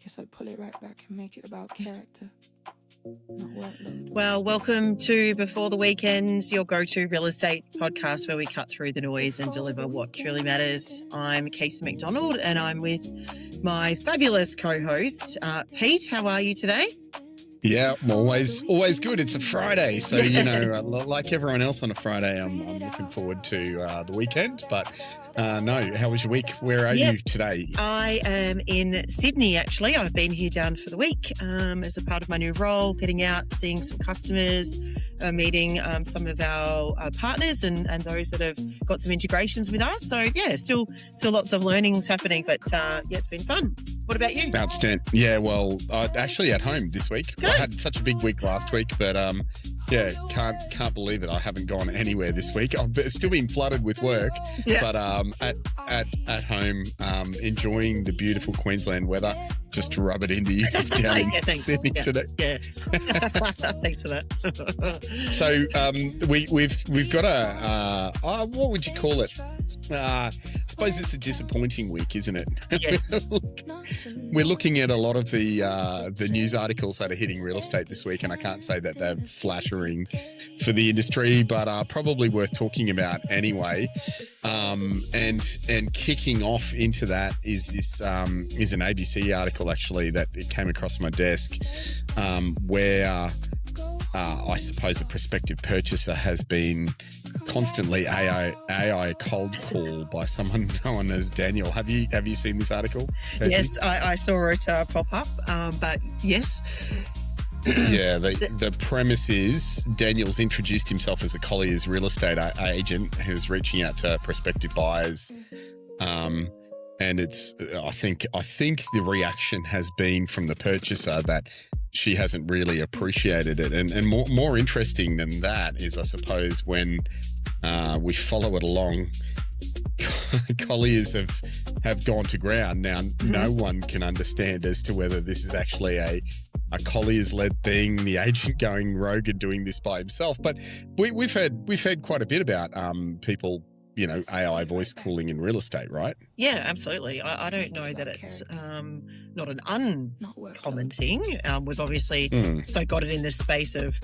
guess I'd pull it right back and make it about character, not workload. Well, welcome to Before the Weekend, your go-to real estate podcast where we cut through the noise and deliver what truly matters. I'm Kasey McDonald and I'm with my fabulous co-host, Pete. How are you today? Yeah, always good. It's a Friday, so, you know, like everyone else on a Friday, I'm looking forward to the weekend. But no, how was your week? Where are you today? I am in Sydney, actually. I've been here down for the week as a part of my new role, getting out, seeing some customers, meeting some of our partners and those that have got some integrations with us. So, yeah, still lots of learnings happening, but yeah, it's been fun. What about you? Outstanding. Yeah, well, actually at home this week. Good. I had such a big week last week, but yeah, can't believe it. I haven't gone anywhere this week. I've still been flooded with work, but at home, enjoying the beautiful Queensland weather. Just to rub it into you down in Sydney today. Yeah, thanks for that. So we've got a what would you call it? I suppose it's a disappointing week, isn't it? Yes. We're looking at a lot of the news articles that are hitting real estate this week, and I can't say that they're flattering for the industry, but probably worth talking about anyway. And kicking off into that is an ABC article actually that it came across my desk, where I suppose a prospective purchaser has been constantly AI cold called by someone known as Daniel. Have you seen this article, Kasey? Yes, I saw it pop up, but yes. Yeah, the premise is Daniel's introduced himself as a Collier's real estate agent who's reaching out to prospective buyers. And it's I think the reaction has been from the purchaser that she hasn't really appreciated it. And more interesting than that is, I suppose, when we follow it along, Colliers have gone to ground. Now, no one can understand as to whether this is actually a Colliers-led thing, the agent going rogue and doing this by himself. But we've heard quite a bit about people, you know, AI voice calling in real estate, right? Yeah, absolutely. I don't know that it's not an uncommon thing. We've obviously got it in the space of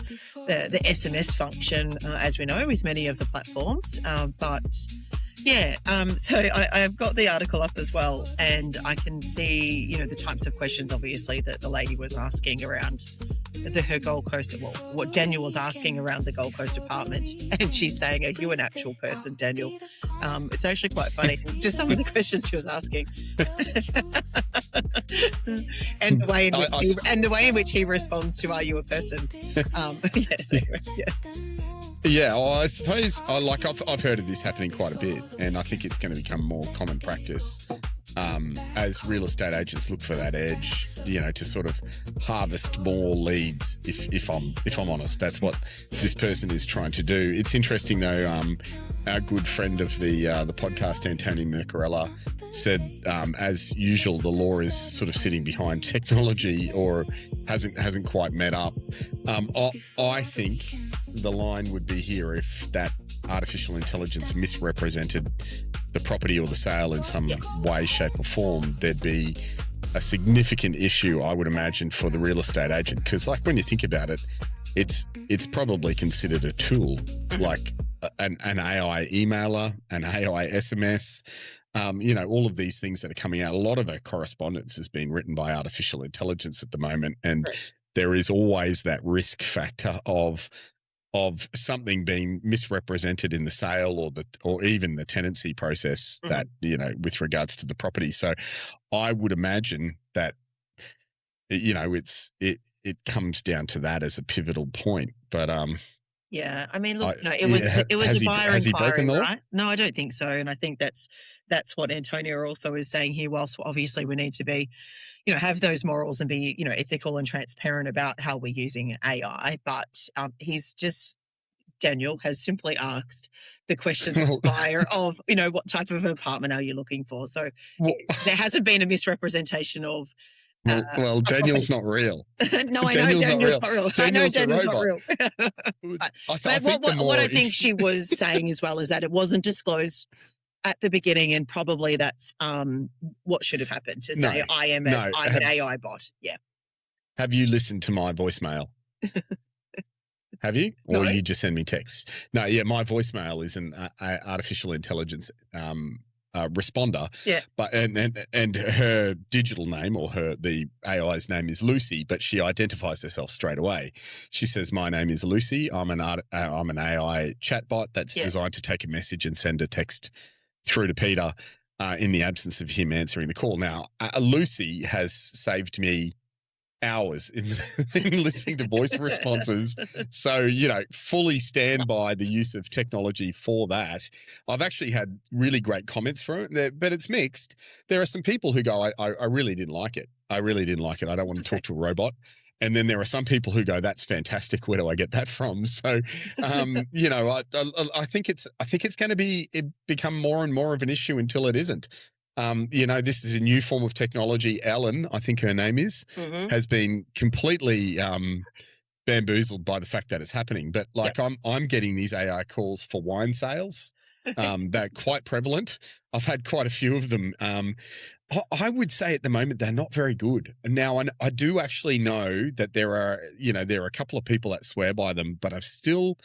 the SMS function, as we know, with many of the platforms. But yeah, so I've got the article up as well, and I can see, you know, the types of questions, obviously, that the lady was asking around her Gold Coast, well, what Daniel was asking around the Gold Coast apartment, and she's saying, "Are you an actual person, Daniel?" It's actually quite funny, just some of the questions she was asking, and the way in which he responds to, "Are you a person?" Yes, anyway, yeah. Yeah, well, I suppose I've heard of this happening quite a bit, and I think it's going to become more common practice as real estate agents look for that edge, you know, to sort of harvest more leads. If I'm honest, that's what this person is trying to do. It's interesting though. Our good friend of the podcast, Anthony Mercarella, said, as usual, the law is sort of sitting behind technology or hasn't quite met up. I think the line would be here if that artificial intelligence misrepresented the property or the sale in some way, shape or form. There'd be a significant issue, I would imagine, for the real estate agent. Because like when you think about it, it's probably considered a tool, like an AI emailer, an AI SMS, you know, all of these things that are coming out. A lot of our correspondence has been written by artificial intelligence at the moment. And there is always that risk factor of something being misrepresented in the sale or even the tenancy process that, you know, with regards to the property. So I would imagine that, you know, it comes down to that as a pivotal point. But yeah, I mean, look, it was a buyer inquiry, right? No, I don't think so, and I think that's what Antonia also is saying here. Whilst obviously we need to be, you know, have those morals and be, you know, ethical and transparent about how we're using AI, but Daniel has simply asked the questions of the buyer of, you know, what type of apartment are you looking for? So there hasn't been a misrepresentation of. Well, Daniel's not real. No, I know Daniel's not real. I know Daniel's not real. But what I think she was saying as well is that it wasn't disclosed at the beginning, and probably that's what should have happened to say, I'm an AI bot. Yeah. Have you listened to my voicemail? Have you? Or No. you just send me texts? No, yeah, my voicemail is an artificial intelligence responder. Yeah. But and her digital name, or the AI's name, is Lucy, but she identifies herself straight away. She says, "My name is Lucy. I'm an AI chatbot that's designed to take a message and send a text through to Peter in the absence of him answering the call." Now, Lucy has saved me hours in listening to voice responses. So, fully stand by the use of technology for that. I've actually had really great comments from it, but it's mixed. There are some people who go, I really didn't like it. I really didn't like it. I don't want to talk to a robot. And then there are some people who go, "That's fantastic. Where do I get that from?" So, I think it's going to become more and more of an issue until it isn't. This is a new form of technology. Ellen, I think her name is, has been completely bamboozled by the fact that it's happening. But I'm getting these AI calls for wine sales. They're quite prevalent. I've had quite a few of them. I would say at the moment they're not very good. Now, I do actually know that there are a couple of people that swear by them, but I've still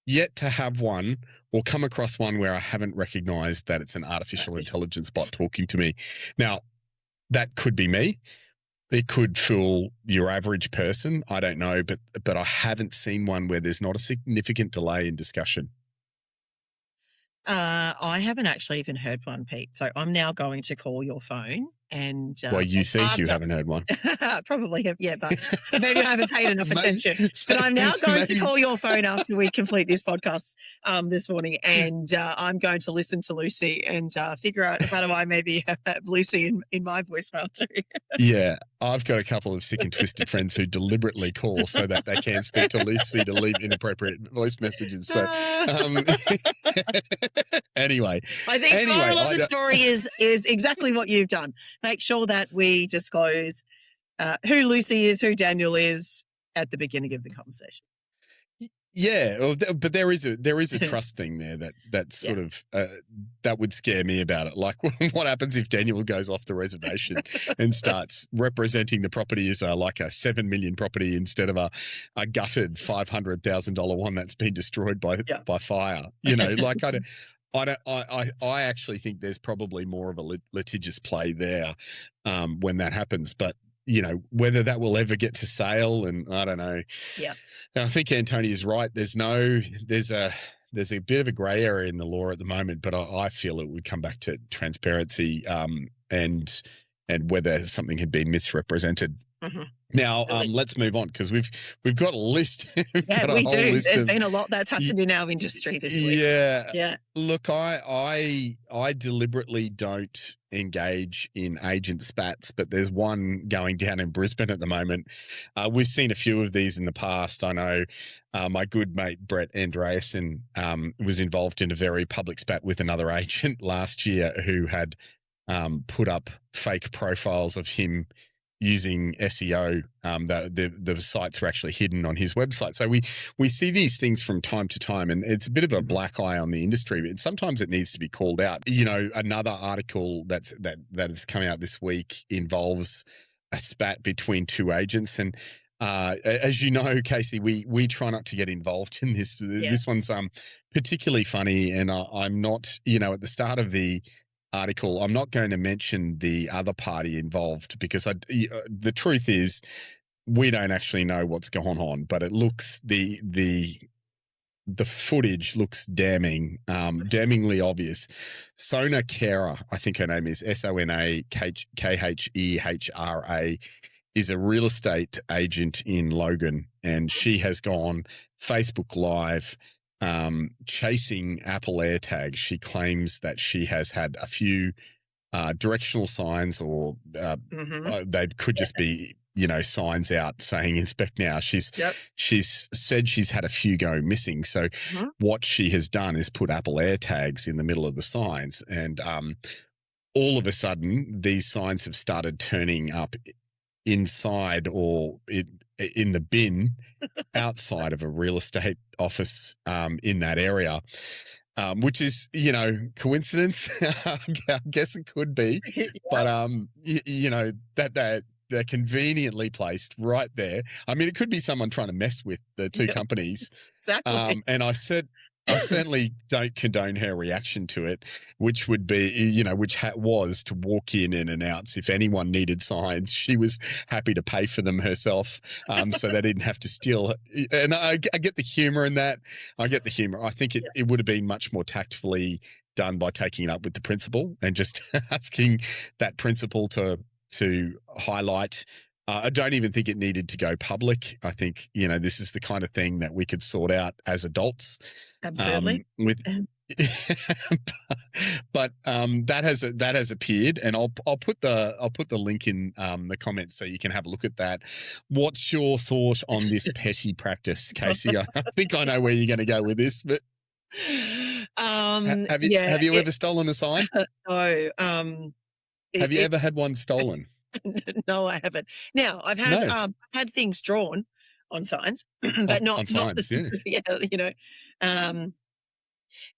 yet to have one or come across one where I haven't recognized that it's an artificial intelligence bot talking to me. Now, that could be me. It could fool your average person. I don't know, but I haven't seen one where there's not a significant delay in discussion. I haven't actually even heard one, Pete. So I'm now going to call your phone and... well, you think you haven't heard one. Probably have, yeah, but maybe I haven't paid enough attention. But I'm now going to call your phone after we complete this podcast this morning, and I'm going to listen to Lucy and figure out how do I maybe have Lucy in my voicemail too. Yeah, I've got a couple of sick and twisted friends who deliberately call so that they can speak to Lucy to leave inappropriate voice messages. So anyway. I think the moral of the story is exactly what you've done. Make sure that we disclose who Lucy is, who Daniel is at the beginning of the conversation. Yeah, but there is a trust thing there that sort of that would scare me about it. Like, what happens if Daniel goes off the reservation and starts representing the property as like a $7 million property instead of a gutted $500,000 one that's been destroyed by fire? Like I actually think there's probably more of a litigious play there when that happens, but whether that will ever get to sale, and I don't know. Yeah. Now, I think Antoni is right. There's a bit of a grey area in the law at the moment, but I feel it would come back to transparency and whether something had been misrepresented. Mm-hmm. Now, let's move on because we've got a list. We do. There's been a lot that's happened in our industry this week. Yeah. Look, I deliberately don't engage in agent spats, but there's one going down in Brisbane at the moment. We've seen a few of these in the past. I know my good mate Brett Andreasen was involved in a very public spat with another agent last year who had put up fake profiles of him using SEO. The sites were actually hidden on his website. So we see these things from time to time, and it's a bit of a black eye on the industry. But sometimes it needs to be called out. Another article that has come out this week involves a spat between two agents, and as you know, Kasey, we try not to get involved in this. Yeah. This one's particularly funny, and I'm not. At the start of the article, I'm not going to mention the other party involved because the truth is we don't actually know what's going on, but it looks the footage looks damningly obvious. Sona Khera, I think her name is SonaKhehra, is a real estate agent in Logan, and she has gone Facebook Live chasing Apple AirTags. She claims that she has had a few directional signs, or they could just be, signs out saying inspect now. She's said she's had a few go missing. So what she has done is put Apple AirTags in the middle of the signs, and all of a sudden these signs have started turning up inside or in the bin outside of a real estate office in that area. which is, coincidence. I guess it could be, Yeah. but that they're conveniently placed right there. I mean, it could be someone trying to mess with the two companies. Exactly. And I certainly don't condone her reaction to it, which would be, was to walk in and announce if anyone needed signs, she was happy to pay for them herself, so they didn't have to steal. And I get the humor in that. I get the humor. I think it would have been much more tactfully done by taking it up with the principal and just asking that principal to highlight. I don't even think it needed to go public. I think, this is the kind of thing that we could sort out as adults. Absolutely. But that has appeared, and I'll put the link in the comments so you can have a look at that. What's your thought on this petty practice, Kasey? I think I know where you're going to go with this, but have you ever stolen a sign? No. Have you ever had one stolen? No, I haven't. Now, I've had things drawn on signs, but not signs.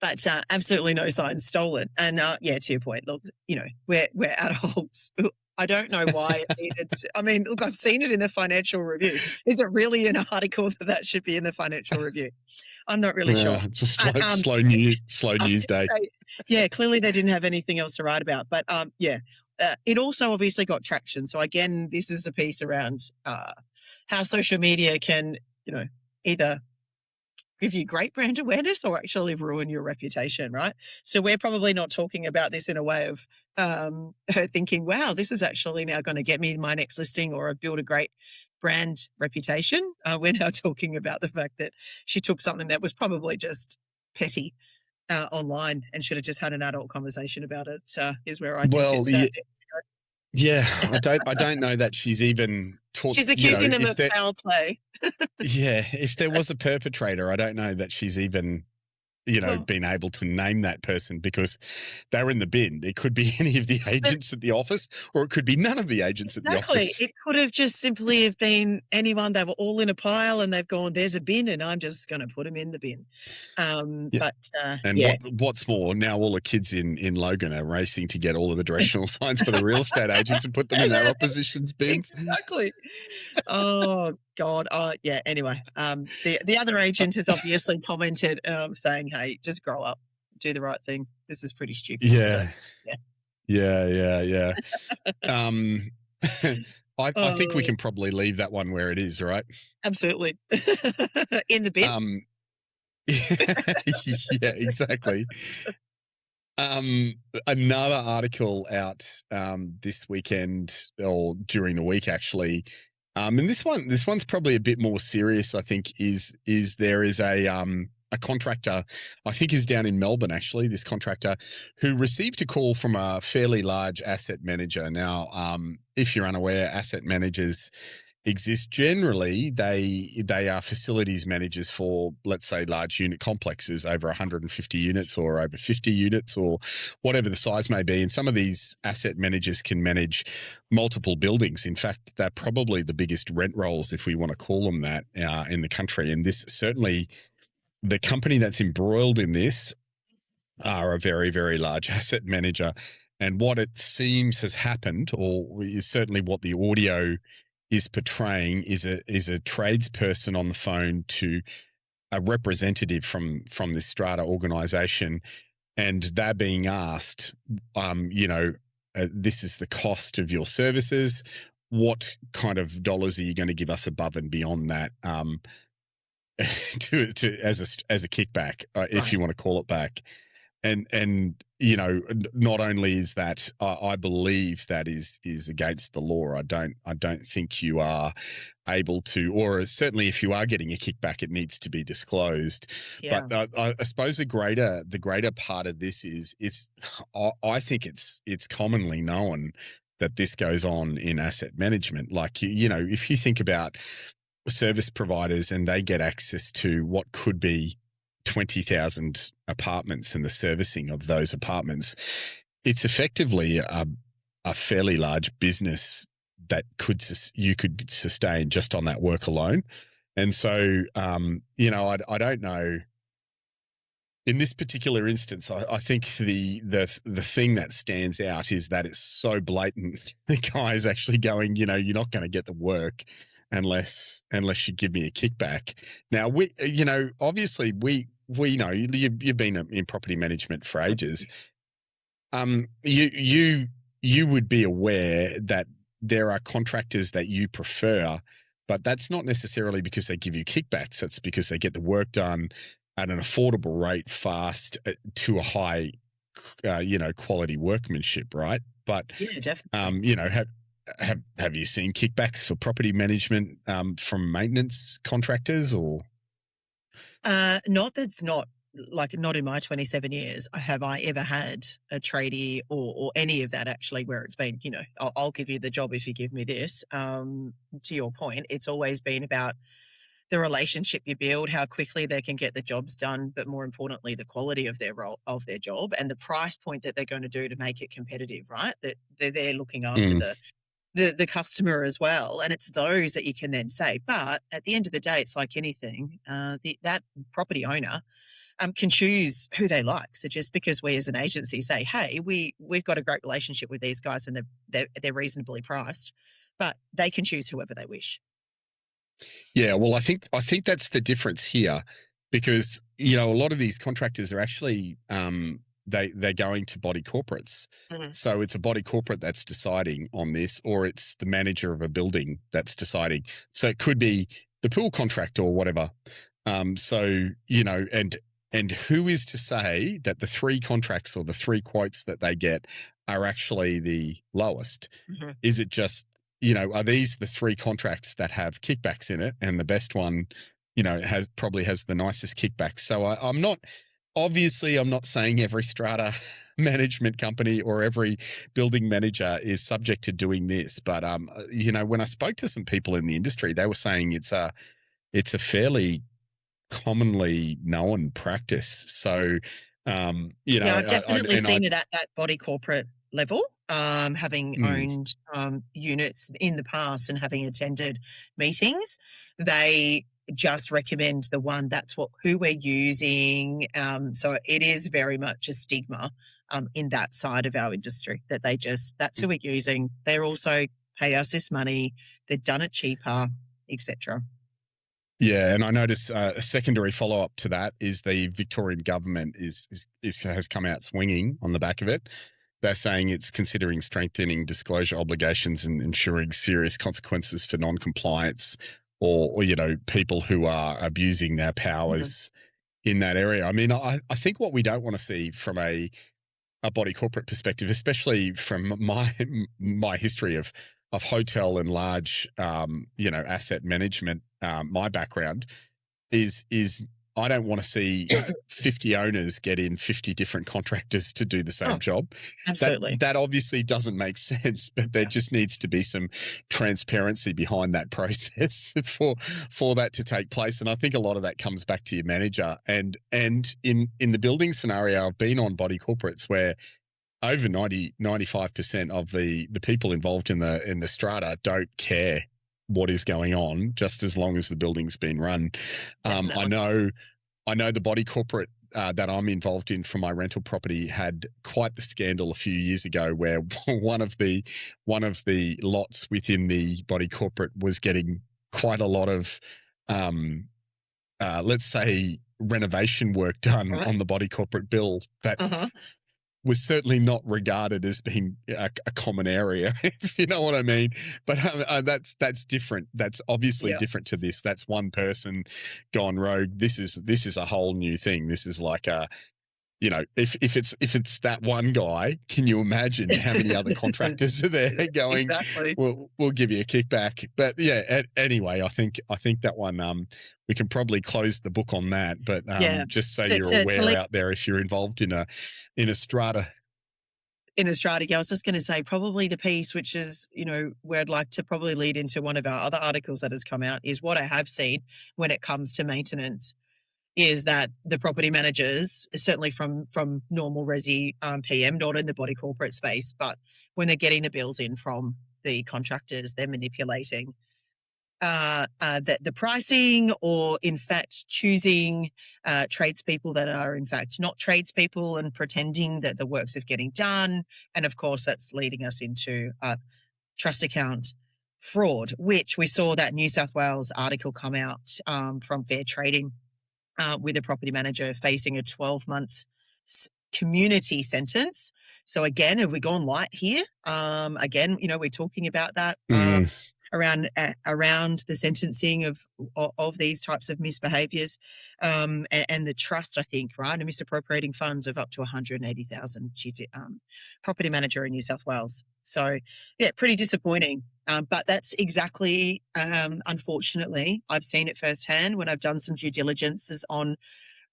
But absolutely no signs stolen. And to your point, look, we're adults. I don't know why it needed to, I mean, look, I've seen it in the Financial Review. Is it really an article that should be in the Financial Review? I'm not really sure. It's a slow news day. Yeah, clearly they didn't have anything else to write about. But it also obviously got traction. So again, this is a piece around how social media can, either give you great brand awareness or actually ruin your reputation, right? So we're probably not talking about this in a way of her thinking, wow, this is actually now going to get me my next listing or build a great brand reputation. We're now talking about the fact that she took something that was probably just petty online and should have just had an adult conversation about it, is where I think I don't know that she's even taught. She's accusing them of foul play. If there was a perpetrator, I don't know that she's even, been able to name that person because they're in the bin. It could be any of the agents at the office, or it could be none of the agents at the office. It could have just simply have been anyone. They were all in a pile and they've gone, there's a bin and I'm just going to put them in the bin. What's more, now all the kids in Logan are racing to get all of the directional signs for the real estate agents and put them in their opposition's bins. Exactly. Oh, God. Anyway, the other agent has obviously commented saying, hey, just grow up, do the right thing. This is pretty stupid. Yeah. I think we can probably leave that one where it is, right? Absolutely. In the bin. Yeah, exactly. Another article out this weekend or during the week, actually. And this one's probably a bit more serious, I think, is there is a contractor, I think is down in Melbourne, actually, this contractor who received a call from a fairly large asset manager. Now, if you're unaware, asset managers exist. Generally, they are facilities managers for, let's say, large unit complexes over 150 units or over 50 units or whatever the size may be. And some of these asset managers can manage multiple buildings. In fact, they're probably the biggest rent rolls, if we want to call them that, in the country. And this certainly, the company that's embroiled in this are a very, very large asset manager. And what it seems has happened, or is certainly what the audio is portraying, is a tradesperson on the phone to a representative from this strata organisation, and they're being asked, this is the cost of your services. What kind of dollars are you going to give us above and beyond that, as a kickback, if you want to call it back? And not only is that, I believe that is against the law. I don't think you are able to, or certainly if you are getting a kickback, it needs to be disclosed. Yeah. But I suppose the greater part of this is I think it's commonly known that this goes on in asset management. Like, if you think about service providers and they get access to what could be 20,000 apartments and the servicing of those apartments, it's effectively a fairly large business that you could sustain just on that work alone. And so, I don't know in this particular instance, I think the thing that stands out is that it's so blatant. The guy is actually going, you're not going to get the work unless you give me a kickback. Now, obviously we know you've been in property management for ages. You would be aware that there are contractors that you prefer, but that's not necessarily because they give you kickbacks. That's because they get the work done at an affordable rate, fast, to a high, quality workmanship, right? But yeah, definitely. Have you seen kickbacks for property management from maintenance contractors or? Not in my 27 years have I ever had a tradie or any of that actually where it's been, I'll give you the job if you give me this. To your point, it's always been about the relationship you build, how quickly they can get the jobs done, but more importantly, the quality of their job and the price point that they're going to do to make it competitive, right? That they're looking after the customer as well. And it's those that you can then say. But at the end of the day, it's like anything. That property owner can choose who they like. So just because we as an agency say, hey, we've got a great relationship with these guys and they're reasonably priced, but they can choose whoever they wish. Yeah, well, I think that's the difference here, because a lot of these contractors are actually they're going to body corporates. Mm-hmm. So it's a body corporate that's deciding on this, or it's the manager of a building that's deciding. So it could be the pool contractor or whatever. And who is to say that the 3 contracts or the 3 quotes that they get are actually the lowest? Mm-hmm. Is it just, are these the 3 contracts that have kickbacks in it, and the best one, has the nicest kickbacks? So I'm not saying every strata management company or every building manager is subject to doing this, but when I spoke to some people in the industry, they were saying it's a fairly commonly known practice. So, I've definitely seen it at that body corporate level. Having owned units in the past and having attended meetings, they just recommend the one who we're using. So it is very much a stigma in that side of our industry that that's who we're using. They're also pay us this money. They've done it cheaper, etc. Yeah, and I notice a secondary follow-up to that is the Victorian government has come out swinging on the back of it. They're saying it's considering strengthening disclosure obligations and ensuring serious consequences for non-compliance or people who are abusing their powers in that area. I mean, I think what we don't want to see from a body corporate perspective, especially from my history of hotel and large, asset management, my background is I don't want to see 50 owners get in 50 different contractors to do the same job. Absolutely. That obviously doesn't make sense, but there just needs to be some transparency behind that process for that to take place. And I think a lot of that comes back to your manager. And in the building scenario, I've been on body corporates where over 95% of the people involved in the strata don't care what is going on, just as long as the building's been run. I know the body corporate that I'm involved in for my rental property had quite the scandal a few years ago, where one of the lots within the body corporate was getting quite a lot of, let's say, renovation work done on the body corporate bill that was certainly not regarded as being a common area, if you know what I mean. But that's different. That's obviously different to this. That's one person gone rogue. This is a whole new thing. This is like if it's that one guy, can you imagine how many other contractors are there going, exactly. we'll give you a kickback? But yeah, anyway, I think that one, we can probably close the book on that. But just so you're aware out there, if you're involved in a strata. In a strata, I was just going to say probably the piece, which is, where I'd like to probably lead into one of our other articles that has come out, is what I have seen when it comes to maintenance is that the property managers, certainly from normal resi PM, not in the body corporate space, but when they're getting the bills in from the contractors, they're manipulating the pricing, or in fact choosing tradespeople that are in fact not tradespeople and pretending that the works are getting done. And of course, that's leading us into trust account fraud, which we saw that New South Wales article come out from Fair Trading with a property manager facing a 12-month community sentence. So again, have we gone light here? Again, we're talking about that around the sentencing of these types of misbehaviours, and the trust, I think, right, and misappropriating funds of up to 180,000. Property manager in New South Wales. So yeah, pretty disappointing. But that's exactly, unfortunately, I've seen it firsthand when I've done some due diligences on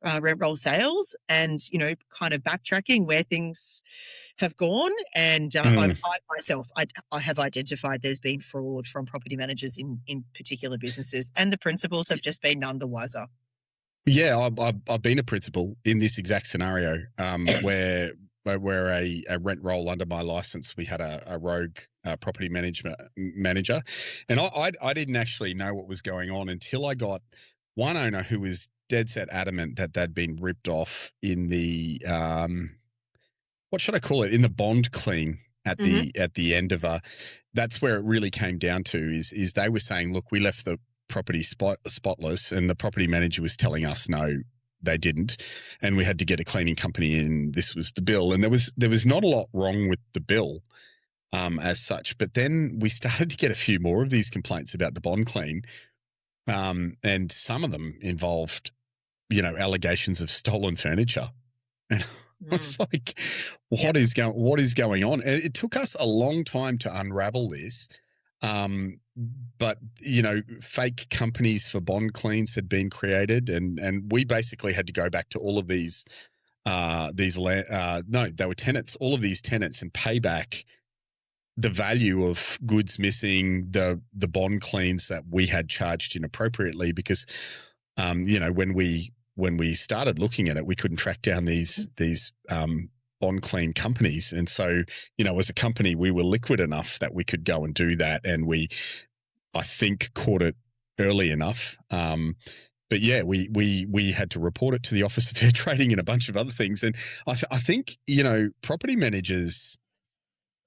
rent roll sales, and kind of backtracking where things have gone. And I have identified there's been fraud from property managers in particular businesses, and the principals have just been none the wiser. Yeah, I've been a principal in this exact scenario where a rent roll under my license, we had a rogue property manager, and I didn't actually know what was going on until I got one owner who was dead set adamant that they'd been ripped off in the what should I call it, in the bond clean at the end of that's where it really came down to is they were saying, look, we left the property spotless, and the property manager was telling us no, they didn't, and we had to get a cleaning company in. This was the bill, and there was not a lot wrong with the bill as such, but then we started to get a few more of these complaints about the bond clean, and some of them involved allegations of stolen furniture. And I was like, what is going on? And it took us a long time to unravel this. But fake companies for bond cleans had been created, and we basically had to go back to all of they were tenants, all of these tenants, and pay back the value of goods missing, the bond cleans that we had charged inappropriately, because when we started looking at it, we couldn't track down these bond clean companies. And so, as a company, we were liquid enough that we could go and do that. And I think, caught it early enough. But yeah, we had to report it to the Office of Fair Trading and a bunch of other things. And I think, property managers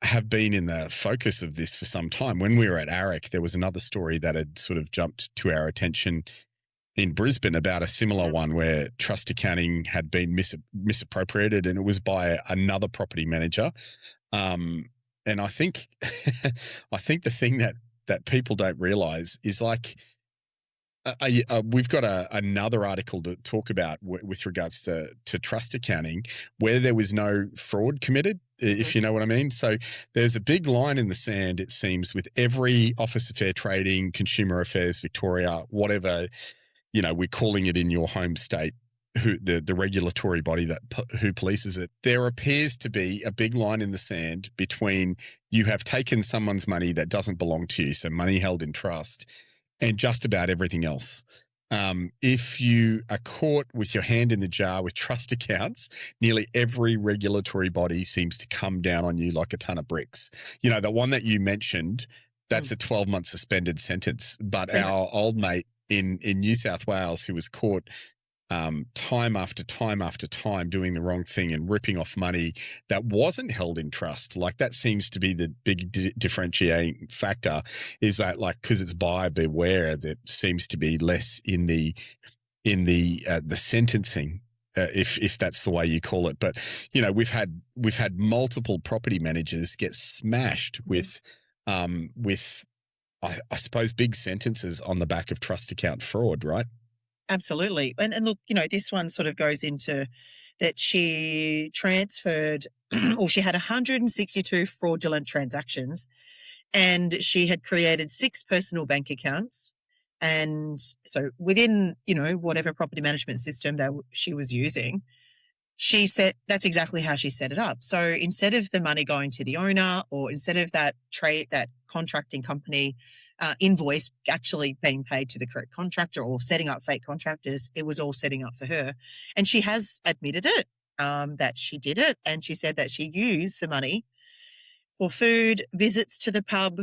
have been in the focus of this for some time. When we were at AREC, there was another story that had sort of jumped to our attention in Brisbane about a similar one where trust accounting had been misappropriated, and it was by another property manager. And I think the thing that people don't realise is, like, we've got another article to talk about with regards to trust accounting where there was no fraud committed, if you know what I mean. So there's a big line in the sand, it seems, with every Office of Fair Trading, Consumer Affairs Victoria, whatever, we're calling it in your home state, the regulatory body who polices it. There appears to be a big line in the sand between you have taken someone's money that doesn't belong to you, so money held in trust, and just about everything else. If you are caught with your hand in the jar with trust accounts, nearly every regulatory body seems to come down on you like a ton of bricks. The one that you mentioned, that's a 12-month suspended sentence. But our old mate in New South Wales, who was caught time after time after time doing the wrong thing and ripping off money that wasn't held in trust. Like, that seems to be the big differentiating factor, is that, like, because it's buyer beware, there seems to be less in the sentencing, if that's the way you call it. But we've had multiple property managers get smashed with I suppose big sentences on the back of trust account fraud, right? Absolutely. And look, this one sort of goes into that she transferred, or she had 162 fraudulent transactions, and she had created 6 personal bank accounts. And so within, whatever property management system that she was using, she said that's exactly how she set it up. So instead of the money going to the owner, or instead of that contracting company invoice actually being paid to the correct contractor, or setting up fake contractors, it was all setting up for her. And she has admitted it, that she did it. And she said that she used the money for food, visits to the pub,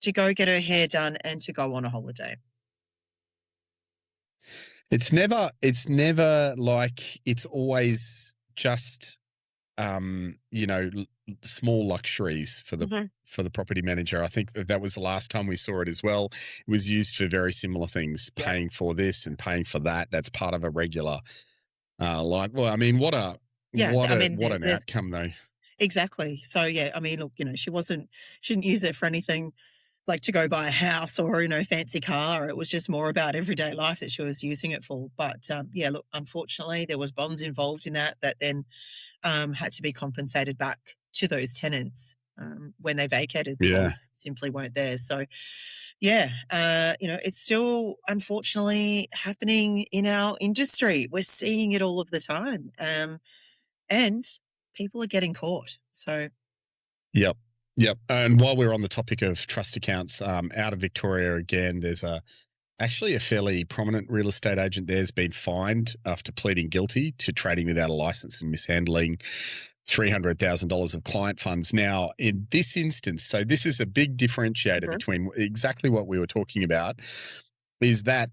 to go get her hair done and to go on a holiday. It's never like, it's always just, small luxuries for the property manager. I think that was the last time we saw it as well. It was used for very similar things, paying for this and paying for that. That's part of a regular, what an outcome though. Exactly. So yeah, I mean, look, she didn't use it for anything like to go buy a house or, fancy car. It was just more about everyday life that she was using it for. But look, unfortunately, there was bonds involved in that then had to be compensated back to those tenants when they vacated because simply weren't there. So, it's still unfortunately happening in our industry. We're seeing it all of the time, and people are getting caught. So, Yep. And while we're on the topic of trust accounts, out of Victoria again, there's actually a fairly prominent real estate agent there's been fined after pleading guilty to trading without a license and mishandling $300,000 of client funds. Now, in this instance, so this is a big differentiator between exactly what we were talking about, is that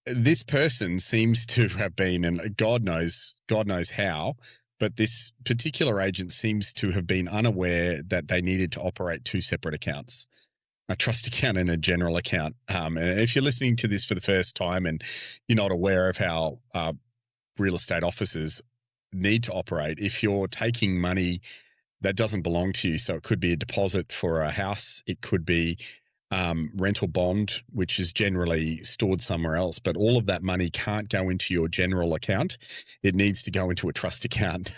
this person seems to have been, and God knows how, but this particular agent seems to have been unaware that they needed to operate two separate accounts, a trust account and a general account. And if you're listening to this for the first time and you're not aware of how real estate offices need to operate, if you're taking money that doesn't belong to you, so it could be a deposit for a house, it could be rental bond, which is generally stored somewhere else, but all of that money can't go into your general account. It needs to go into a trust account,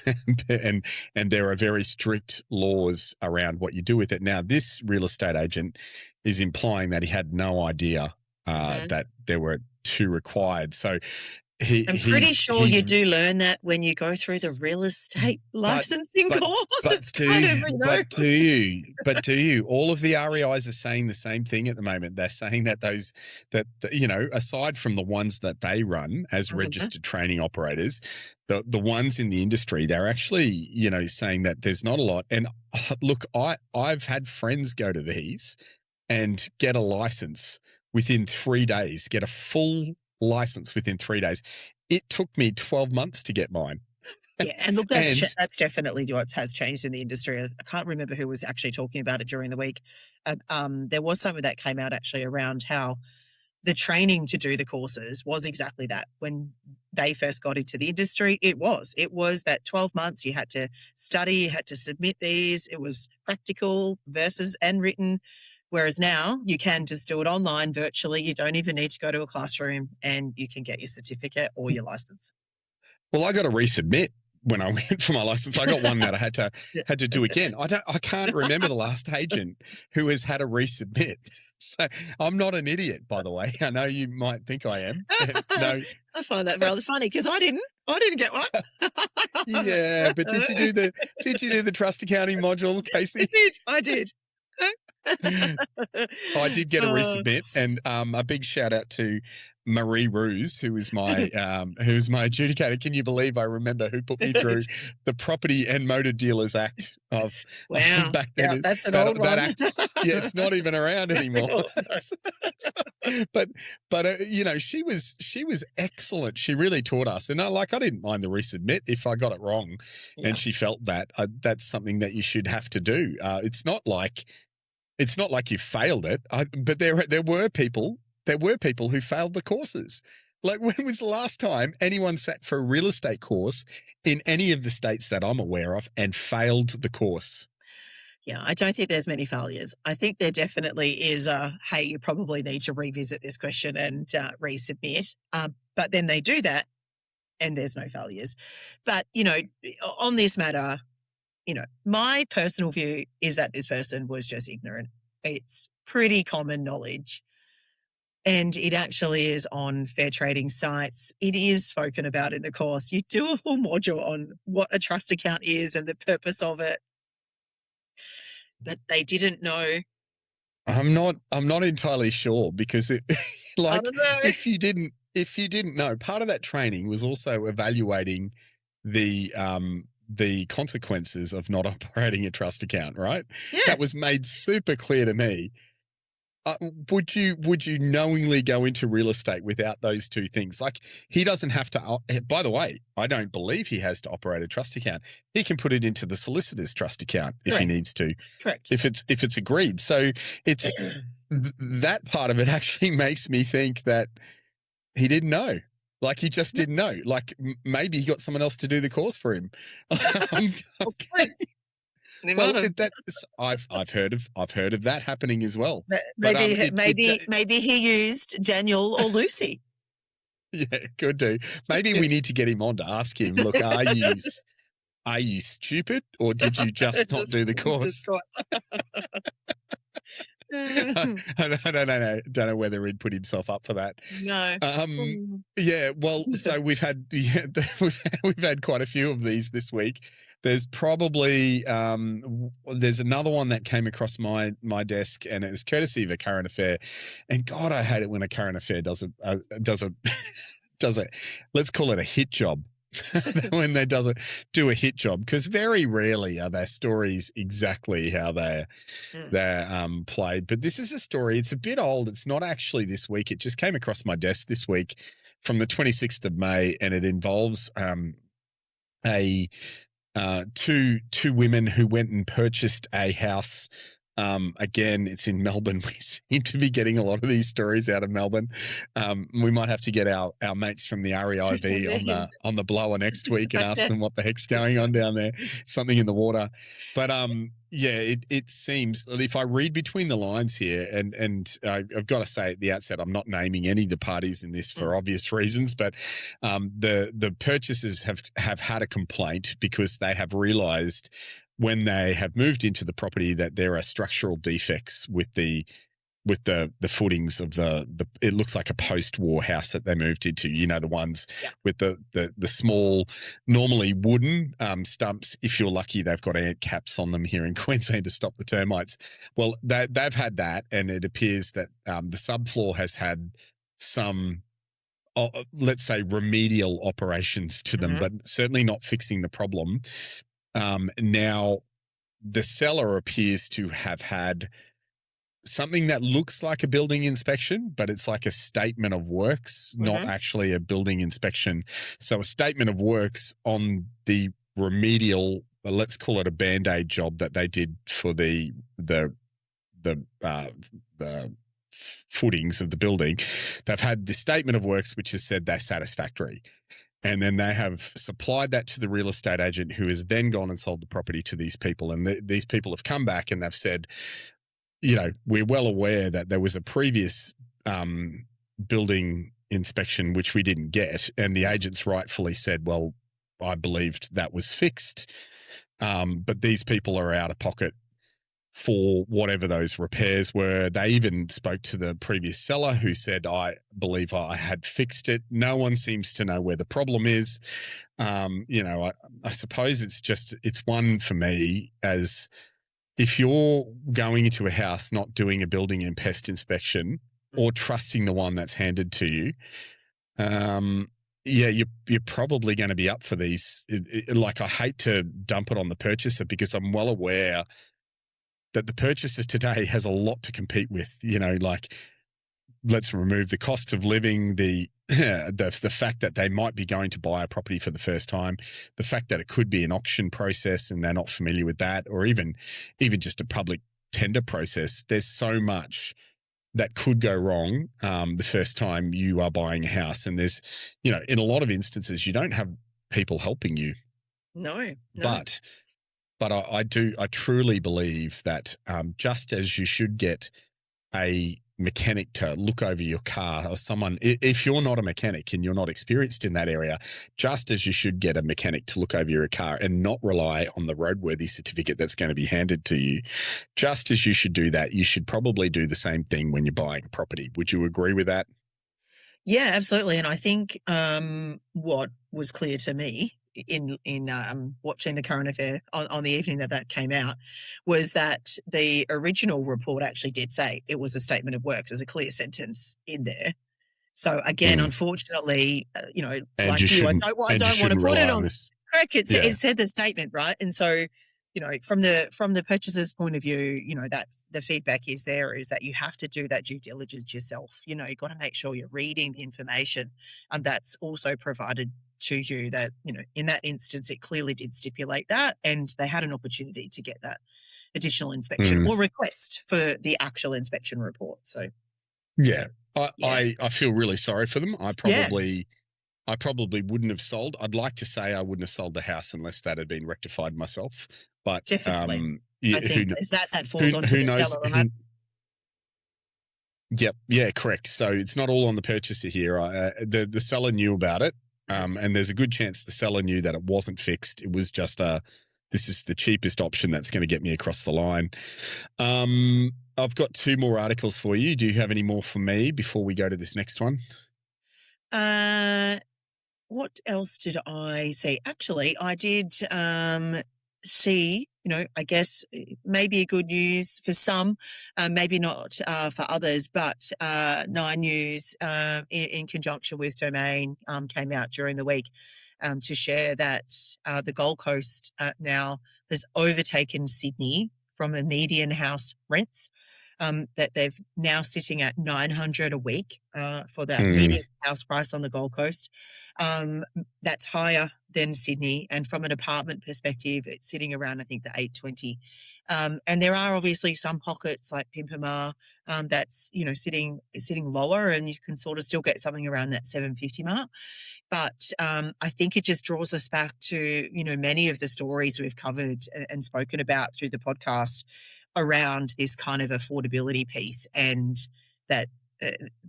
and there are very strict laws around what you do with it. Now, this real estate agent is implying that he had no idea that there were two required. So I'm pretty sure you do learn that when you go through the real estate licensing course. But do you? All of the REIs are saying the same thing at the moment. They're saying that aside from the ones that they run as registered training operators, the ones in the industry, they're actually, saying that there's not a lot. And look, I've had friends go to these and get a license within 3 days, get a full license within 3 days. It took me 12 months to get mine. Yeah, and look, that's definitely what has changed in the industry. I can't remember who was actually talking about it during the week. There was something that came out actually around how the training to do the courses was exactly that. When they first got into the industry, it was that 12 months you had to study, you had to submit these. It was practical versus and written. Whereas now you can just do it online virtually. You don't even need to go to a classroom and you can get your certificate or your license. Well, I got to resubmit when I went for my license. I got one that I had to do again. I can't remember the last agent who has had a resubmit. So I'm not an idiot, by the way. I know you might think I am. No. I find that rather funny because I didn't get one. Yeah, but did you do the trust accounting module, Kasey? I did. I did get a resubmit, and a big shout out to Marie Ruse, who was my adjudicator. Can you believe I remember who put me through the Property and Motor Dealers Act of back then? Yeah, that's an old one. It's not even around anymore. But she was excellent. She really taught us, and I didn't mind the resubmit if I got it wrong, and she felt that that's something that you should have to do. It's not like you failed it, but there were people who failed the courses. Like, when was the last time anyone sat for a real estate course in any of the states that I'm aware of and failed the course? Yeah, I don't think there's many failures. I think there definitely is hey, you probably need to revisit this question and resubmit. But then they do that and there's no failures. But, on this matter, my personal view is that this person was just ignorant. It's pretty common knowledge. And it actually is on fair trading sites. It is spoken about in the course. You do a full module on what a trust account is and the purpose of it. But they didn't know. I'm not entirely sure, because if you didn't know, part of that training was also evaluating the consequences of not operating a trust account, right? Yeah. That was made super clear to me. would you knowingly go into real estate without those two things? Like, he doesn't have to. By the way, I don't believe he has to operate a trust account. He can put it into the solicitor's trust account if he needs to. Correct. If it's agreed. So it's that part of it actually makes me think that he didn't know. Like, he just didn't know. Like, maybe he got someone else to do the course for him. Well, I've heard of that happening as well. Maybe he used Daniel or Lucy. Yeah, could do. Maybe we need to get him on to ask him. Look, are you stupid, or did you just not do the course? I don't know whether he'd put himself up for that. No. Yeah. Well, so we've had quite a few of these this week. There's probably there's another one that came across my desk, and it was courtesy of a current affair. And God, I hate it when a current affair does a let's call it a hit job. When they do a hit job, because very rarely are their stories exactly how they're played. But this is a story. It's a bit old. It's not actually this week. It just came across my desk this week from the 26th of May, and it involves two women who went and purchased a house. Again, it's in Melbourne. We seem to be getting a lot of these stories out of Melbourne. We might have to get our mates from the REIV on the blower next week and ask them what the heck's going on down there. Something in the water. But yeah, it seems, if I read between the lines here, and I've got to say at the outset, I'm not naming any of the parties in this for obvious reasons, but the purchasers have had a complaint because they have realised when they have moved into the property that there are structural defects with the footings of the it looks like a post-war house that they moved into, the ones with the small, normally wooden stumps. If you're lucky, they've got ant caps on them here in Queensland to stop the termites. Well, they've had that, and it appears that the subfloor has had some, let's say, remedial operations to them, but certainly not fixing the problem. Now, the seller appears to have had something that looks like a building inspection, but it's like a statement of works, not actually a building inspection. So a statement of works on the remedial, let's call it a Band-Aid job that they did for the footings of the building. They've had the statement of works, which has said they're satisfactory. And then they have supplied that to the real estate agent, who has then gone and sold the property to these people. And these people have come back and they've said, we're well aware that there was a previous building inspection which we didn't get. And the agents rightfully said, well, I believed that was fixed. But these people are out of pocket for whatever those repairs were. They even spoke to the previous seller, who said, I believe I had fixed it. No one seems to know where the problem is. I suppose it's one for me, as if you're going into a house not doing a building and pest inspection or trusting the one that's handed to you, you're probably going to be up for these. Like, I hate to dump it on the purchaser, because I'm well aware that the purchaser today has a lot to compete with. Like, let's remove the cost of living, the fact that they might be going to buy a property for the first time, the fact that it could be an auction process and they're not familiar with that, or even just a public tender process. There's so much that could go wrong the first time you are buying a house. And there's, in a lot of instances, you don't have people helping you. No. But I truly believe that just as you should get a mechanic to look over your car, or someone, if you're not a mechanic and you're not experienced in that area, just as you should get a mechanic to look over your car and not rely on the roadworthy certificate that's going to be handed to you, just as you should do that, you should probably do the same thing when you're buying a property. Would you agree with that? Yeah, absolutely. And I think what was clear to me in watching the current affair on the evening that came out was that the original report actually did say it was a statement of works. There's a clear sentence in there. So again, unfortunately, like you, I don't want to put it on. Correct. It said the statement, right? And so from the purchaser's point of view, that the feedback is that you have to do that due diligence yourself. You've got to make sure you're reading the information, and that's also provided to you. That in that instance, it clearly did stipulate that, and they had an opportunity to get that additional inspection or request for the actual inspection report. So, yeah, I feel really sorry for them. I probably wouldn't have sold. I'd like to say I wouldn't have sold the house unless that had been rectified myself. But definitely, I think that falls onto who the knows? seller, right? Yep, yeah, correct. So it's not all on the purchaser here. The seller knew about it, and there's a good chance the seller knew that it wasn't fixed. It was just this is the cheapest option that's going to get me across the line. I've got 2 more articles for you. Do you have any more for me before we go to this next one? What else did I see? Actually, I did see, I guess maybe a good news for some, maybe not for others, but 9 News in conjunction with Domain came out during the week to share that the Gold Coast now has overtaken Sydney from a median house rents. That they've now sitting at $900 a week for that median house price on the Gold Coast. That's higher than Sydney, and from an apartment perspective, it's sitting around, I think, the $820. And there are obviously some pockets like Pimpamar that's sitting lower, and you can sort of still get something around that $750 mark. But I think it just draws us back to many of the stories we've covered and spoken about through the podcast around this kind of affordability piece, and that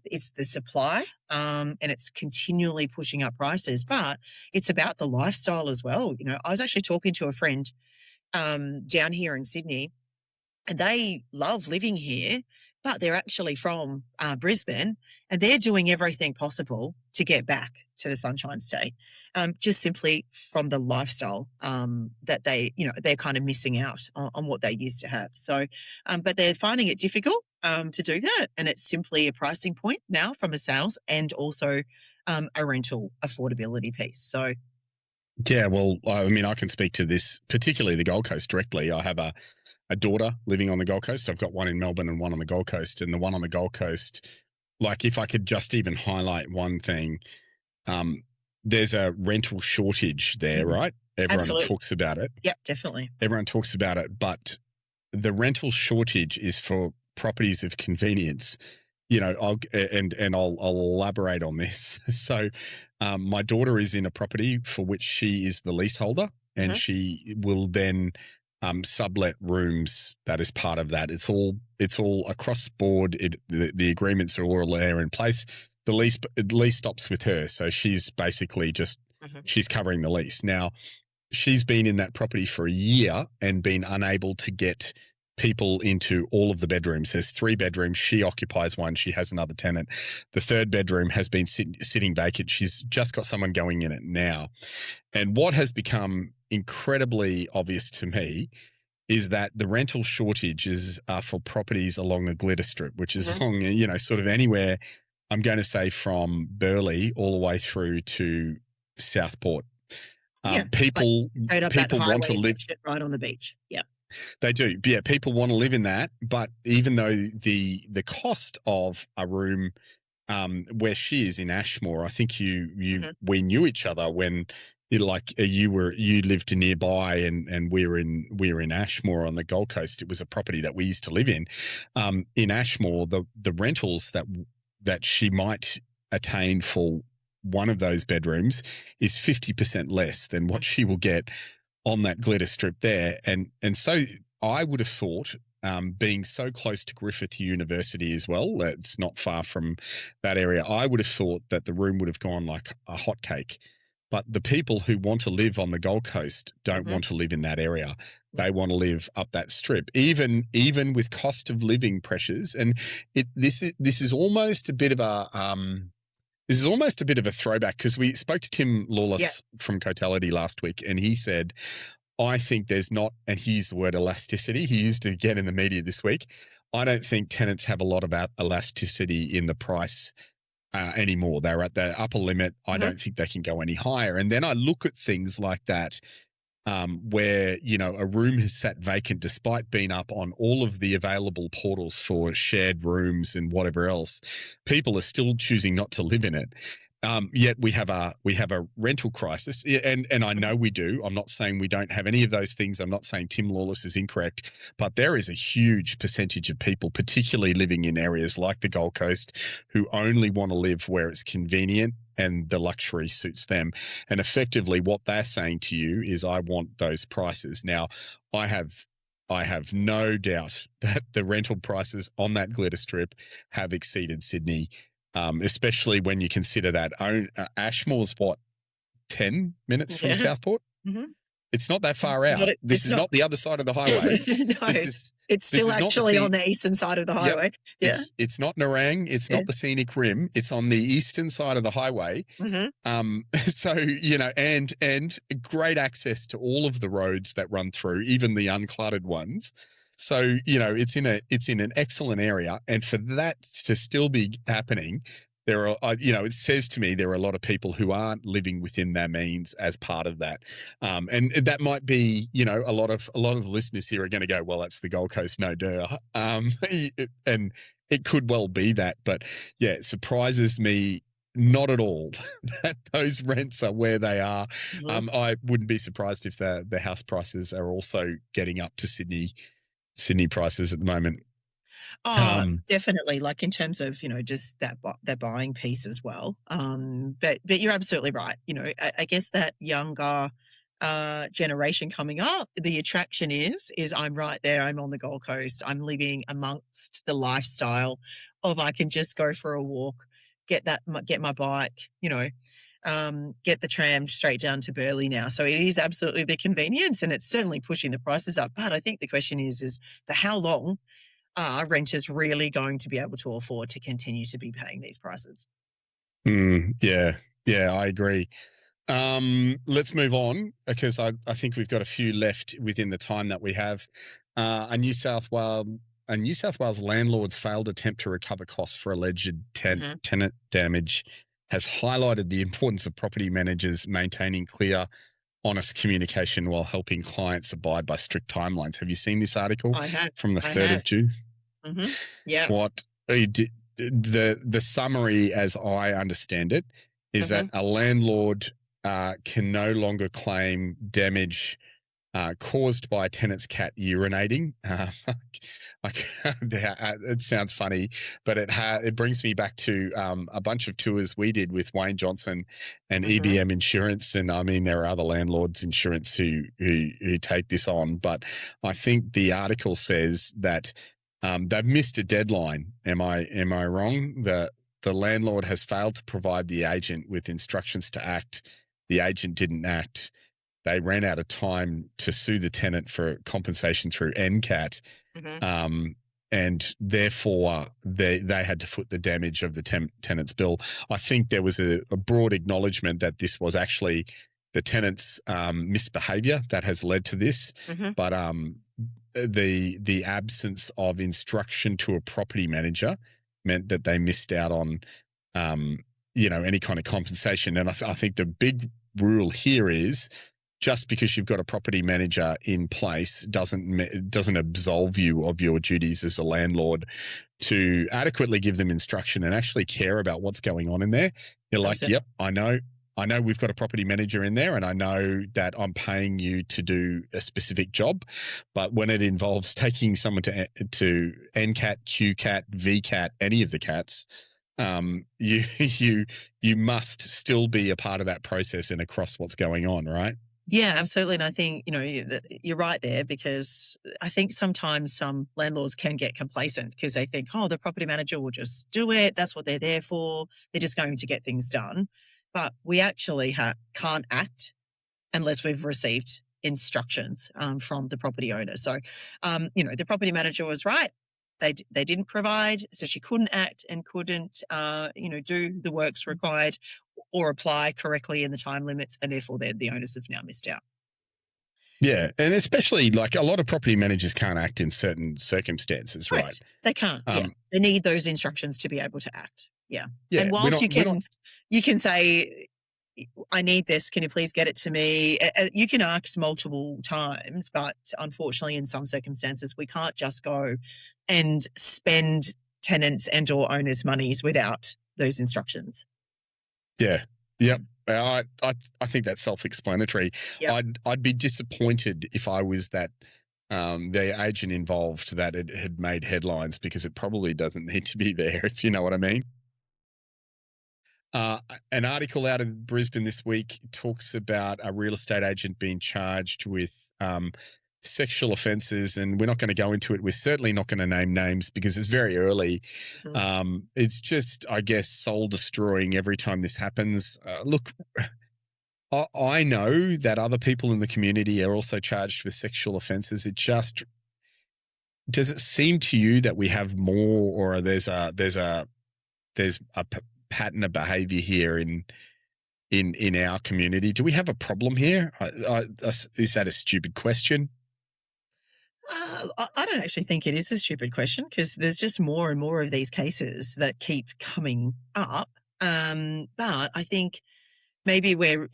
it's the supply and it's continually pushing up prices, but it's about the lifestyle as well. I was actually talking to a friend down here in Sydney, and they love living here, but they're actually from Brisbane, and they're doing everything possible to get back to the Sunshine State, just simply from the lifestyle that they're kind of missing out on what they used to have. So, but they're finding it difficult to do that, and it's simply a pricing point now from a sales and also a rental affordability piece. So, yeah, well, I mean, I can speak to this, particularly the Gold Coast directly. I have a daughter living on the Gold Coast. I've got one in Melbourne and one on the Gold Coast. And the one on the Gold Coast, like if I could just even highlight one thing, there's a rental shortage there, right? Everyone Absolutely. talks about it. Yep, definitely. Everyone talks about it, but the rental shortage is for properties of convenience. I'll elaborate on this. So my daughter is in a property for which she is the leaseholder, and she will then sublet rooms. That is part of that. It's all across the board. The agreements are all there in place. The lease stops with her, so she's basically just she's covering the lease. Now, she's been in that property for a year and been unable to get people into all of the bedrooms. There's 3 bedrooms. She occupies one. She has another tenant. The 3rd bedroom has been sitting vacant. She's just got someone going in it now. And what has become incredibly obvious to me is that the rental shortages are for properties along the glitter strip, which is along, sort of anywhere, I'm going to say from Burleigh all the way through to Southport. People want to live right on the beach. Yeah. They do. Yeah, people want to live in that, but even though the cost of a room where she is in Ashmore, I think we knew each other when you lived nearby and we were in Ashmore on the Gold Coast. It was a property that we used to live in. In Ashmore, the rentals that she might attain for one of those bedrooms is 50% less than what she will get on that glitter strip there. And so I would have thought, being so close to Griffith University as well, it's not far from that area, I would have thought that the room would have gone like a hotcake. But the people who want to live on the Gold Coast don't want to live in that area. They want to live up that strip, even with cost of living pressures. And this is almost a bit of a throwback, because we spoke to Tim Lawless from Cotality last week, and he said, I think there's not, and he used the word elasticity. He used it again in the media this week. I don't think tenants have a lot of elasticity in the price anymore. They're at the upper limit. I don't think they can go any higher. And then I look at things like that where, you know, a room has sat vacant despite being up on all of the available portals for shared rooms and whatever else. People are still choosing not to live in it. Yet we have a rental crisis, and I know we do. I'm not saying we don't have any of those things. I'm not saying Tim Lawless is incorrect, but there is a huge percentage of people, particularly living in areas like the Gold Coast, who only want to live where it's convenient and the luxury suits them. And effectively what they're saying to you is, I want those prices. Now, I have no doubt that the rental prices on that glitter strip have exceeded Sydney, especially when you consider that Ashmore's, 10 minutes from Southport? Mm-hmm. It's not that far out. This is not the other side of the highway. No, it's still actually on the eastern side of the highway. Yep. Yeah. It's not Nerang. It's not the scenic rim. It's on the eastern side of the highway. Mm-hmm. So, you know, and great access to all of the roads that run through, even the uncluttered ones. So, you know, it's in an excellent area. And for that to still be happening, there are, you know, it says to me there are a lot of people who aren't living within their means as part of that, and that might be, you know, a lot of the listeners here are going to go, well, that's the Gold Coast, no duh, and it could well be that, but yeah, it surprises me not at all that those rents are where they are. Mm-hmm. I wouldn't be surprised if the house prices are also getting up to Sydney prices at the moment. Oh, definitely. Like in terms of, you know, just that buying piece as well. But you're absolutely right. You know, I guess that younger generation coming up, the attraction is I'm right there. I'm on the Gold Coast. I'm living amongst the lifestyle of, I can just go for a walk, get my bike, you know, get the tram straight down to Burleigh now. So it is absolutely the convenience, and it's certainly pushing the prices up. But I think the question is for how long are renters really going to be able to afford to continue to be paying these prices? Yeah, I agree. Let's move on, because I think we've got a few left within the time that we have. A New South Wales landlord's failed attempt to recover costs for alleged tenant damage has highlighted the importance of property managers maintaining clear, honest communication while helping clients abide by strict timelines. Have you seen this article? I have. From the 3rd of June? Mm-hmm. Yeah. What the summary, as I understand it, is that a landlord can no longer claim damage caused by a tenant's cat urinating. It sounds funny, but it brings me back to a bunch of tours we did with Wayne Johnson and EBM Insurance, and I mean there are other landlords insurance who take this on. But I think the article says that they've missed a deadline. Am I wrong? The landlord has failed to provide the agent with instructions to act. The agent didn't act. They ran out of time to sue the tenant for compensation through NCAT, and therefore they had to foot the damage of the tenant's bill. I think there was a broad acknowledgement that this was actually the tenant's misbehaviour that has led to this, but the absence of instruction to a property manager meant that they missed out on any kind of compensation. And I think the big rule here is, just because you've got a property manager in place doesn't absolve you of your duties as a landlord to adequately give them instruction and actually care about what's going on in there. You're like, yep, I know we've got a property manager in there, and I know that I'm paying you to do a specific job. But when it involves taking someone to NCAT, QCAT, VCAT, any of the cats, you must still be a part of that process and across what's going on, right? Yeah, absolutely. And I think, you're right there, because I think sometimes some landlords can get complacent because they think, the property manager will just do it. That's what they're there for. They're just going to get things done. But we actually can't act unless we've received instructions from the property owner. So, the property manager was right. They didn't provide, so she couldn't act and couldn't, do the works required or apply correctly in the time limits, and therefore the owners have now missed out. Yeah, and especially like a lot of property managers can't act in certain circumstances, right? They can't. Yeah, they need those instructions to be able to act. Yeah, and whilst you can say, I need this. Can you please get it to me? You can ask multiple times, but unfortunately, in some circumstances, we can't just go and spend tenants and or owners' monies without those instructions. Yeah. Yep. I think that's self-explanatory. Yep. I'd be disappointed if I was that the agent involved that it had made headlines, because it probably doesn't need to be there, if you know what I mean. An article out of Brisbane this week talks about a real estate agent being charged with sexual offences, and we're not going to go into it. We're certainly not going to name names because it's very early. Mm-hmm. It's just, I guess, soul destroying every time this happens. Look, I know that other people in the community are also charged with sexual offences. Does it seem to you that we have more, or there's a pattern of behaviour here in our community? Do we have a problem here? Is that a stupid question? I don't actually think it is a stupid question, because there's just more and more of these cases that keep coming up. But I think maybe we're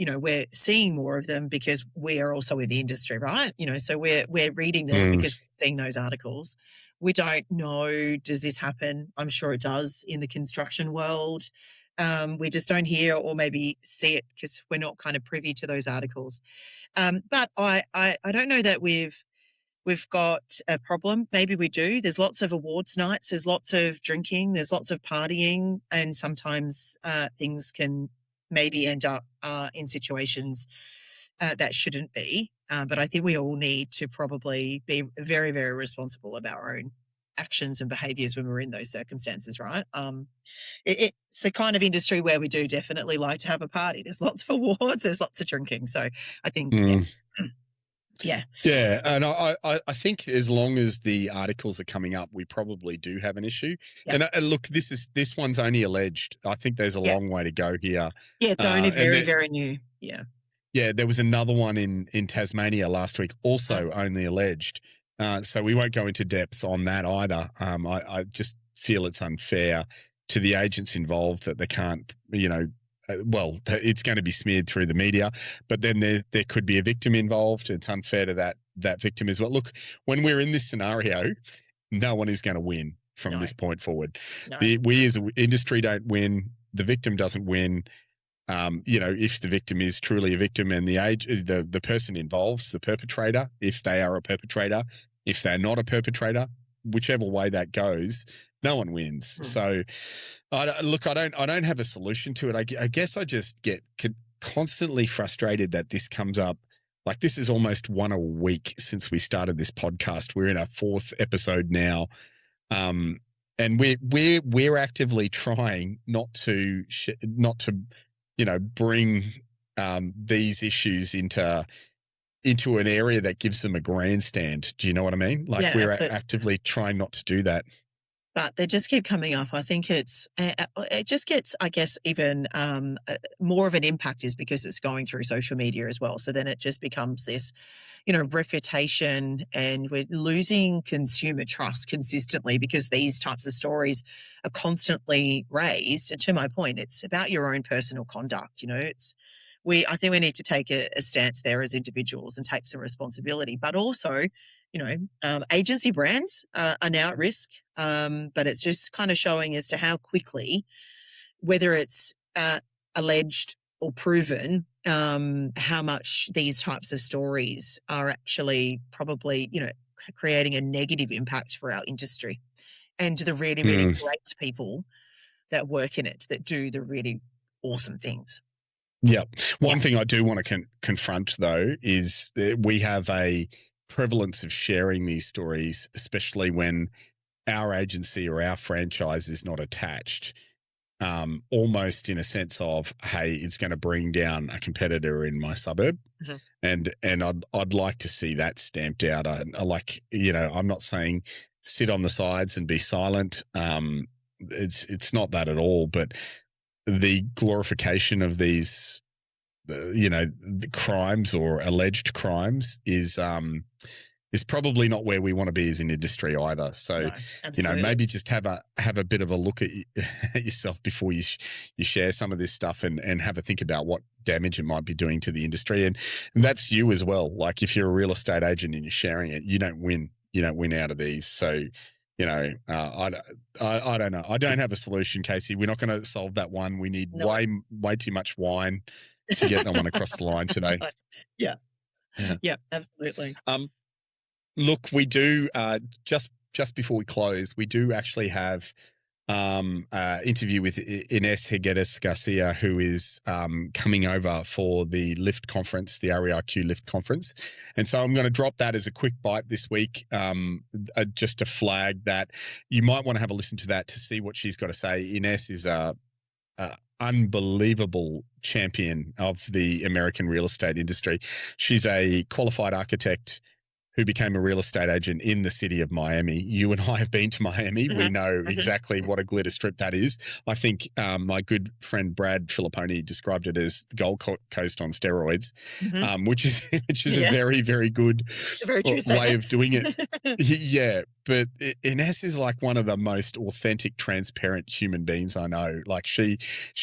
seeing more of them because we are also in the industry, right? So we're reading this because we're seeing those articles. We don't know, does this happen? I'm sure it does in the construction world. We just don't hear or maybe see it because we're not kind of privy to those articles. But I don't know that we've got a problem. Maybe we do. There's lots of awards nights. There's lots of drinking. There's lots of partying. And sometimes things can maybe end up in situations that shouldn't be. But I think we all need to probably be very, very responsible about our own actions and behaviours when we're in those circumstances, right? It's the kind of industry where we do definitely like to have a party. There's lots of awards. There's lots of drinking. So I think, yeah. Yeah, and I think as long as the articles are coming up, we probably do have an issue. Yep. And look, this one's only alleged. I think there's a long way to go here. Yeah, it's only very new. Yeah. Yeah, there was another one in Tasmania last week, also only alleged. So we won't go into depth on that either. I just feel it's unfair to the agents involved that they can't, well, it's going to be smeared through the media, but then there could be a victim involved. It's unfair to that victim as well. Look, when we're in this scenario, no one is going to win from this point forward. No. We as an industry don't win. The victim doesn't win. If the victim is truly a victim, and the person involved, the perpetrator, if they are a perpetrator, if they're not a perpetrator, whichever way that goes, no one wins. So, I don't have a solution to it. I guess I just get constantly frustrated that this comes up. Like, this is almost one a week since we started this podcast. We're in our 4th episode now, and we're actively trying not to bring these issues into an area that gives them a grandstand. Do you know what I mean? Like, we're actively trying not to do that. But they just keep coming up. I think it just gets, I guess, even more of an impact is because it's going through social media as well. So then it just becomes this, reputation, and we're losing consumer trust consistently because these types of stories are constantly raised. And to my point, it's about your own personal conduct. I think we need to take a stance there as individuals and take some responsibility, but also, agency brands are now at risk, but it's just kind of showing as to how quickly, whether it's alleged or proven, how much these types of stories are actually probably, creating a negative impact for our industry and the really, really great people that work in it, that do the really awesome things. Yeah. One thing I do want to confront, though, is that we have a prevalence of sharing these stories, especially when our agency or our franchise is not attached, almost in a sense of, hey, it's going to bring down a competitor in my suburb. Mm-hmm. And I'd like to see that stamped out. I'm not saying sit on the sides and be silent. It's not that at all, but the glorification of these, the crimes or alleged crimes is is probably not where we want to be as an industry either. So, No, maybe just have a bit of a look at yourself before you share some of this stuff and have a think about what damage it might be doing to the industry. And that's you as well. Like if you're a real estate agent and you're sharing it, you don't win. You don't win out of these. So, I don't know. I don't have a solution, Kasey. We're not going to solve that one. We need way too much wine to get that one across the line today. Yeah, absolutely. Look, we do just before we close, we do actually have interview with Ines Higueras Garcia, who is coming over for the LIFT conference, the REIQ LIFT conference. And so I'm going to drop that as a quick bite this week, just to flag that you might want to have a listen to that to see what she's got to say. Ines is a unbelievable champion of the American real estate industry. She's a qualified architect who became a real estate agent in the city of Miami. You and I have been to Miami. We know exactly what a glitter strip that is. I think my good friend Brad Filipponi described it as the Gold Coast on steroids, which is a very, very good way of doing it. Yeah, but Ines is like one of the most authentic, transparent human beings I know. Like she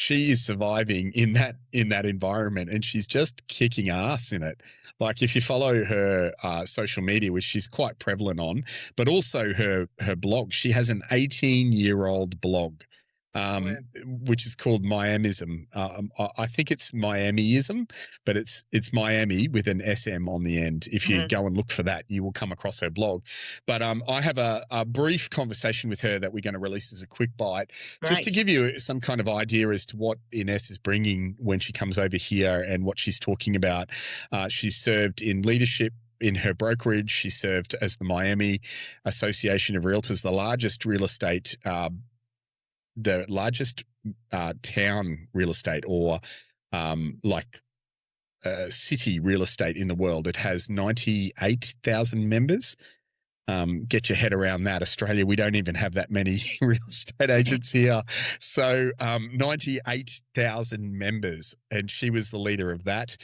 is surviving in that environment, and she's just kicking ass in it. Like if you follow her social media, which she's quite prevalent on, but also her blog, she has an 18-year-old blog, which is called Miamism. I think it's Miamiism, but it's Miami with an SM on the end. If you go and look for that, you will come across her blog. But I have a brief conversation with her that we're going to release as a quick bite, just to give you some kind of idea as to what Ines is bringing when she comes over here and what she's talking about. She's served in leadership in her brokerage. She served as the Miami Association of Realtors, the largest real estate town real estate or city real estate in the world. It has 98,000 members. Get your head around that. Australia, we don't even have that many real estate agents here. So 98,000 members, and she was the leader of that.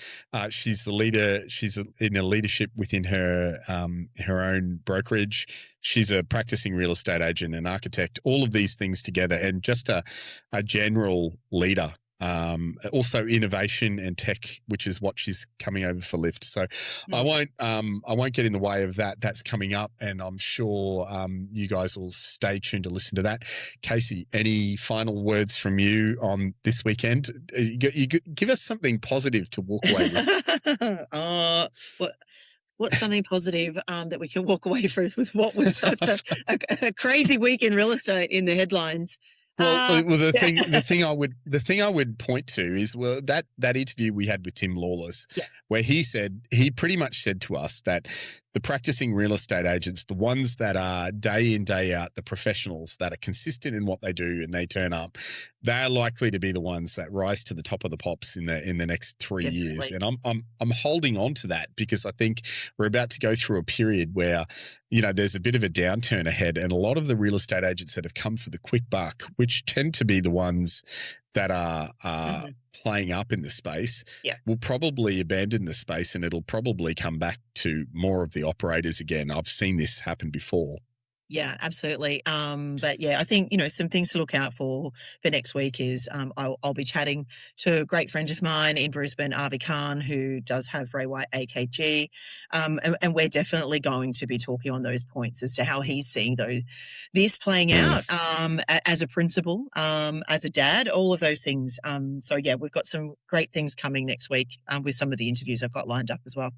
She's the leader. She's in a leadership within her own brokerage. She's a practicing real estate agent, an architect, all of these things together, and just a general leader. Also innovation and tech, which is what she's coming over for LIFT. So I won't get in the way of that. That's coming up, and I'm sure you guys will stay tuned to listen to that. Kasey, any final words from you on this weekend? You give us something positive to walk away with. What's something positive that we can walk away with what was such a crazy week in real estate in the headlines? Well, the thing I would point to is that interview we had with Tim Lawless, where he pretty much said to us that the practicing real estate agents, the ones that are day in, day out, the professionals that are consistent in what they do and they turn up, they're likely to be the ones that rise to the top of the pops in the next 3 years. And I'm holding on to that because I think we're about to go through a period where, there's a bit of a downturn ahead, and a lot of the real estate agents that have come for the quick buck, which tend to be the ones that are playing up in the space, will probably abandon the space, and it'll probably come back to more of the operators again. I've seen this happen before. Yeah, absolutely. But I think, some things to look out for next week is I'll be chatting to a great friend of mine in Brisbane, Avi Khan, who does have Ray White AKG. And we're definitely going to be talking on those points as to how he's seeing this playing out as a principal, as a dad, all of those things. So we've got some great things coming next week with some of the interviews I've got lined up as well.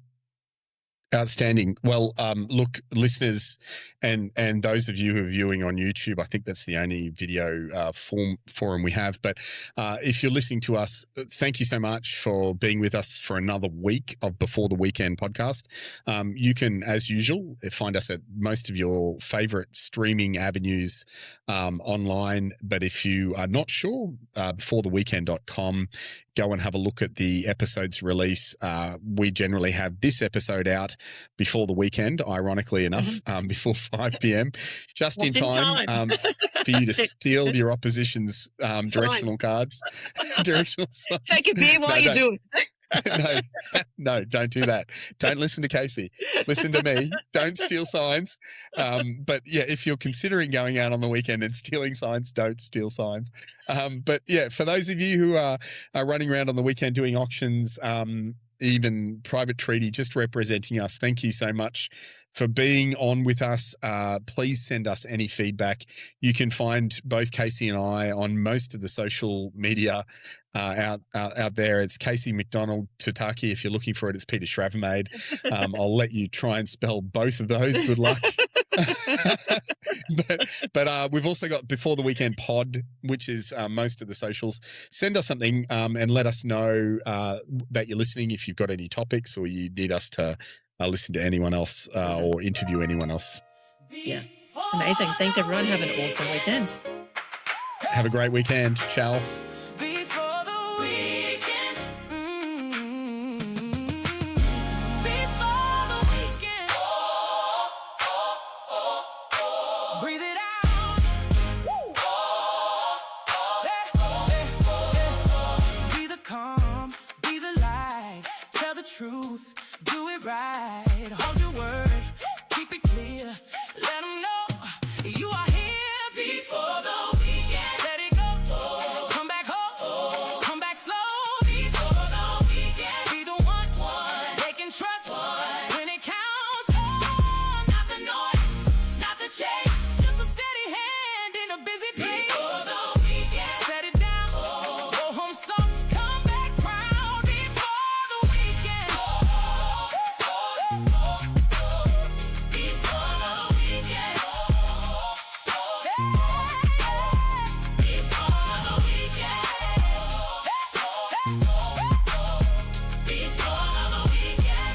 Outstanding. Well, look, listeners and those of you who are viewing on YouTube, I think that's the only video forum we have. But if you're listening to us, thank you so much for being with us for another week of Before the Weekend podcast. You can, as usual, find us at most of your favorite streaming avenues online. But if you are not sure, beforetheweekend.com, go and have a look at the episodes release. We generally have this episode out before the weekend, ironically enough, before 5 p.m, just in time for you to steal your opposition's directional cards. Directional signs. Take a beer while you do it. No, don't do that. Don't listen to Kasey. Listen to me. Don't steal signs. But yeah, if you're considering going out on the weekend and stealing signs, don't steal signs. But yeah, for those of you who are running around on the weekend doing auctions, even private treaty, just representing us, thank you so much for being on with us. Please send us any feedback. You can find both Kasey and I on most of the social media out there. It's Kasey McDonald Tutaki. If you're looking for it, it's Peter Schravemade. I'll let you try and spell both of those. Good luck. but we've also got Before the Weekend Pod, which is most of the socials. Send us something and let us know that you're listening if you've got any topics or you need us to listen to anyone else or interview anyone else. Yeah. Amazing. Thanks, everyone. Have an awesome weekend. Have a great weekend. Ciao.